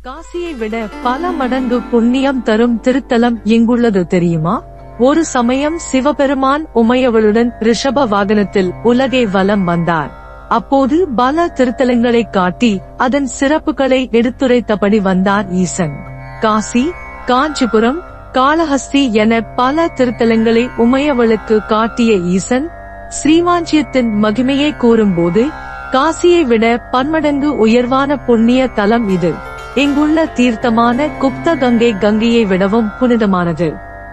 காசியை விட பல மடங்கு புண்ணியம் தரும் திருத்தலம் எங்குள்ளது தெரியுமா? ஒரு சமயம் சிவபெருமான் உமையவளுடன் ரிஷப வாகனத்தில் உலகை வலம் வந்தார். அப்போது பல திருத்தலங்களை காட்டி அதன் சிறப்புகளை எடுத்துரைத்தபடி வந்தார் ஈசன். காசி, காஞ்சிபுரம், காளஹஸ்தி என பல திருத்தலங்களை உமையவளுக்கு காட்டிய ஈசன் ஸ்ரீவாஞ்சியத்தின் மகிமையை கூறும்போது, காசியை விட பன்மடங்கு உயர்வான புண்ணிய தலம் இது. இங்குள்ள தீர்த்தமான குப்த கங்கையை விடவும் புனிதமானது.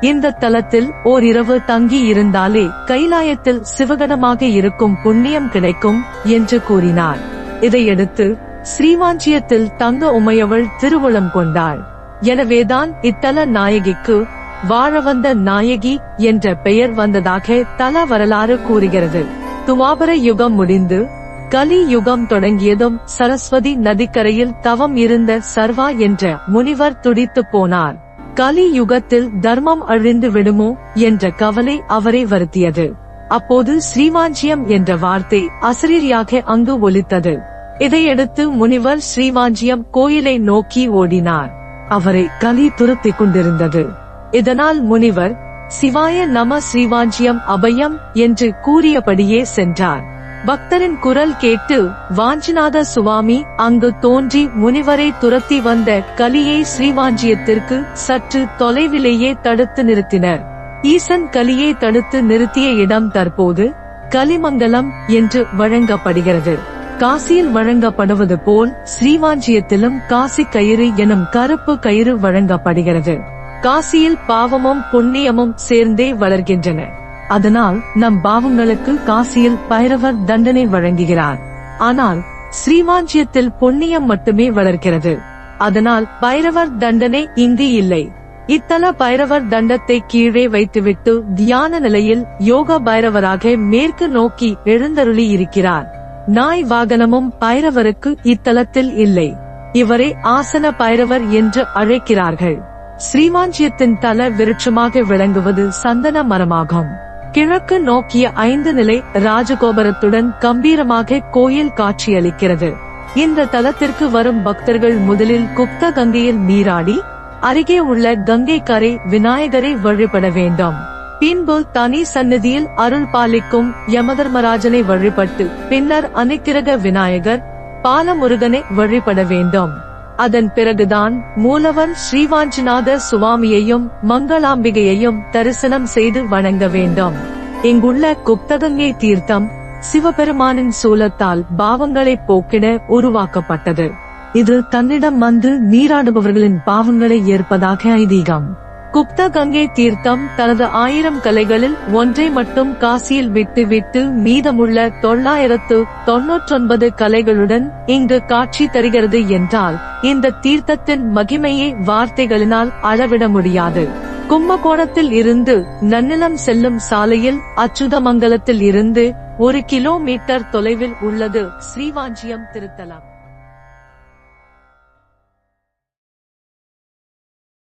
இந்த தலத்தில் ஓரிரவு தங்கி இருந்தாலே கைலாயத்தில் சிவகணமாக இருக்கும் புண்ணியம் கிடைக்கும் என்று கூறினார். இதையடுத்து ஸ்ரீவாஞ்சியத்தில் தங்க உமையவள் திருவுளம் கொண்டாள். எனவேதான் இத்தல நாயகிக்கு வாழவந்த நாயகி என்ற பெயர் வந்ததாக தல வரலாறு கூறுகிறது. துவாபர யுகம் முடிந்து கலி யுகம் தொடங்கியதும் சரஸ்வதி நதிக்கரையில் தவம் இருந்த சர்வா என்ற முனிவர் துடித்து போனார். கலி யுகத்தில் தர்மம் அழிந்து விடுமோ என்ற கவலை அவரை வருத்தியது. அப்போது ஸ்ரீவாஞ்சியம் என்ற வார்த்தை அசரீரியாக அங்கு ஒலித்தது. இதையடுத்து முனிவர் ஸ்ரீவாஞ்சியம் கோயிலை நோக்கி ஓடினார். அவரை கலி துரத்திக் கொண்டிருந்தது. இதனால் முனிவர் சிவாய நம ஸ்ரீவாஞ்சியம் அபயம் என்று கூறியபடியே சென்றார். பக்தரின் குரல் கேட்டு வாஞ்சிநாத சுவாமி அங்கு தோன்றி முனிவரை துரத்தி வந்த கலியை ஸ்ரீவாஞ்சியத்திற்கு சற்று தொலைவிலேயே தடுத்து நிறுத்தினர். ஈசன் கலியை தடுத்து நிறுத்திய இடம் தற்போது கலிமங்கலம் என்று வழங்கப்படுகிறது. காசியில் வழங்கப்படுவது போல் ஸ்ரீவாஞ்சியத்திலும் காசி கயிறு எனும் கருப்பு கயிறு வழங்கப்படுகிறது. காசியில் பாவமும் புண்ணியமும் சேர்ந்தே வளர்கின்றன. அதனால் நம் பாவங்களுக்கு காசியில் பைரவர் தண்டனை வழங்குகிறார். ஆனால் ஸ்ரீவாஞ்சியத்தில் புண்ணியம் மட்டுமே வளர்க்கிறது. அதனால் பைரவர் தண்டனை இங்கு இல்லை. இத்தல பைரவர் தண்டத்தை கீழே வைத்துவிட்டு தியான நிலையில் யோக பைரவராக மேற்கு நோக்கி எழுந்தருளி இருக்கிறார். நாய் வாகனமும் பைரவருக்கு இத்தலத்தில் இல்லை. இவரை ஆசன பைரவர் என்று அழைக்கிறார்கள். ஸ்ரீவாஞ்சியத்தின் தல விருட்சமாக விளங்குவது சந்தன மரமாகும். கிழக்கு நோக்கிய 5 நிலை ராஜகோபுரத்துடன் கம்பீரமாக கோயில் காட்சியளிக்கிறது. இந்த தலத்திற்கு வரும் பக்தர்கள் முதலில் குப்த கங்கையில் நீராடி அருகே உள்ள கங்கை கரை விநாயகரை வழிபட வேண்டும். பின்பு தனி சந்நிதியில் அருள் பாலிக்கும் யமதர்மராஜனை வழிபட்டு பின்னர் அனுக்கிரக விநாயகர் பாலமுருகனை வழிபட வேண்டும். அதன் பிறகுதான் மூலவர் ஸ்ரீவாஞ்சிநாத சுவாமியையும் மங்களாம்பிகையையும் தரிசனம் செய்து வணங்க வேண்டும். இங்குள்ள குப்தகங்கை தீர்த்தம் சிவபெருமானின் சூலத்தால் பாவங்களை போக்கிட உருவாக்கப்பட்டது. இது தன்னிடம் வந்து நீராடுபவர்களின் பாவங்களை ஏற்பதாக ஐதீகம். குப்த கங்கை தீர்த்தம் தனது 1000 கலைகளில் ஒன்றை மட்டும் காசியில் விட்டு மீதமுள்ள 999 கலைகளுடன் இங்கு காட்சி தருகிறது என்றால் இந்த தீர்த்தத்தின் மகிமையை வார்த்தைகளினால் அளவிட முடியாது. கும்பகோணத்தில் இருந்து நன்னிலம் செல்லும் சாலையில் அச்சுதமங்கலத்தில் இருந்து 1 கிலோமீட்டர் தொலைவில் உள்ளது ஸ்ரீவாஞ்சியம் திருத்தலம்.